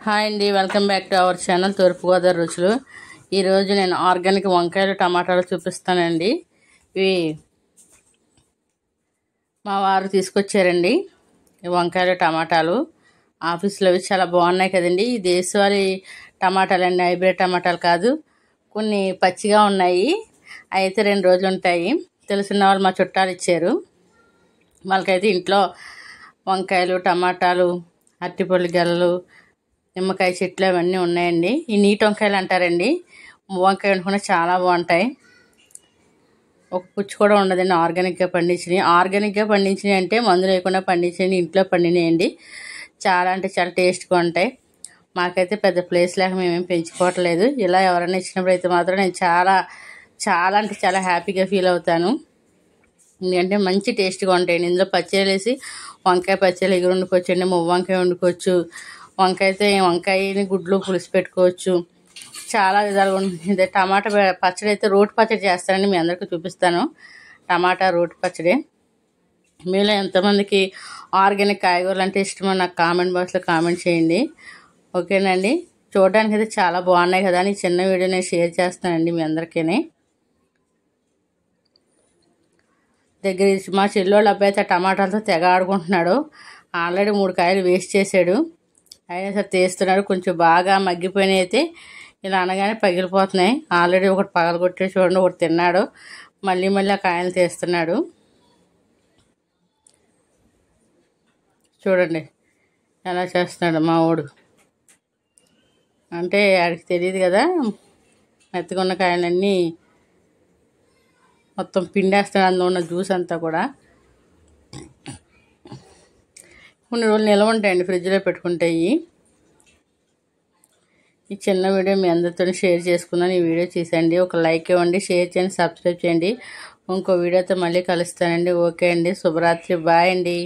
Hi అండి, welcome back to our channel Thoorpu Godavari రుచులు. ఈరోజు నేను ఆర్గానిక్ వంకాయలు టమాటాలు చూపిస్తానండి. ఇవి మా వారు తీసుకొచ్చారండి. ఈ వంకాయలు టమాటాలు ఆఫీస్లో ఇవి చాలా బాగున్నాయి కదండి. ఈ దేశవాళీ టమాటాలు అండి, హైబ్రిడ్ టమాటాలు కాదు. కొన్ని పచ్చిగా ఉన్నాయి, అయితే 2 రోజులు ఉంటాయి. తెలిసిన వాళ్ళు మా చుట్టాలు ఇచ్చారు. వాళ్ళకైతే ఇంట్లో వంకాయలు టమాటాలు అరటిపళ్ళు గెలలు నిమ్మకాయ చెట్లు అవన్నీ ఉన్నాయండి. ఈ నీటి వంకాయలు అంటారండి. వంకాయ వండుకున్న చాలా బాగుంటాయి. ఒక పుచ్చు కూడా ఉండదండి. ఆర్గానిక్గా పండించినవి అంటే మందులు లేకుండా పండించినవి, ఇంట్లో పండినాయండి. చాలా అంటే చాలా టేస్ట్గా ఉంటాయి. మాకైతే పెద్ద ప్లేస్ లేక మేమేం పెంచుకోవట్లేదు. ఇలా ఎవరైనా ఇచ్చినప్పుడు అయితే మాత్రం నేను చాలా చాలా అంటే చాలా హ్యాపీగా ఫీల్ అవుతాను. ఎందుకంటే మంచి టేస్ట్గా ఉంటాయండి. ఇందులో పచ్చళ్ళు వేసి వంకాయ పచ్చళ్ళు ఎగురు వండుకోవచ్చు అండి, వంకాయ వండుకోవచ్చు. వంకాయని గుడ్లు పులుసు పెట్టుకోవచ్చు. చాలా విధాలుగా ఉంటుంది. టమాటా పచ్చడి అయితే రోటి పచ్చడి చేస్తానండి, మీ అందరికీ చూపిస్తాను. టమాటా రోటి పచ్చడి. మీలో ఎంతమందికి ఆర్గానిక్ కాయగూరలు అంటే ఇష్టమో నాకు కామెంట్ బాక్స్లో కామెంట్ చేయండి. ఓకేనండి. చూడడానికి అయితే చాలా బాగున్నాయి కదా అని చిన్న వీడియో నేను షేర్ చేస్తానండి మీ అందరికీ. దగ్గర మా చెల్లోళ్ళ అబ్బాయి అయితే టమాటాలతో తెగ ఆడుకుంటున్నాడు. ఆల్రెడీ 3 కాయలు వేస్ట్ చేశాడు. అయినా సరే తీస్తున్నాడు. కొంచెం బాగా మగ్గిపోయినాయి అయితే ఇలా అనగానే పగిలిపోతున్నాయి. ఆల్రెడీ ఒకటి పగలగొట్టే చూడండి, ఒకటి తిన్నాడు. మళ్ళీ ఆ కాయలు తీస్తున్నాడు. చూడండి ఎలా చేస్తున్నాడు మా వాడు. అంటే ఆడికి తెలియదు కదా, మెత్తగున్న కాయలన్నీ మొత్తం పిండేస్తాడు. అందులో ఉన్న జ్యూస్ అంతా కూడా. కొన్ని రోజులు నిల్వ ఉంటాయండి ఫ్రిడ్జ్లో పెట్టుకుంటాయి. ఈ చిన్న వీడియో మీ అందరితో షేర్ చేసుకుందాను. ఈ వీడియో చేసండి, ఒక లైక్ ఇవ్వండి, షేర్ చేయండి, సబ్స్క్రైబ్ చేయండి. ఇంకో వీడియోతో మళ్ళీ కలుస్తానండి. ఓకే అండి, శుభరాత్రి, బాయ్ అండి.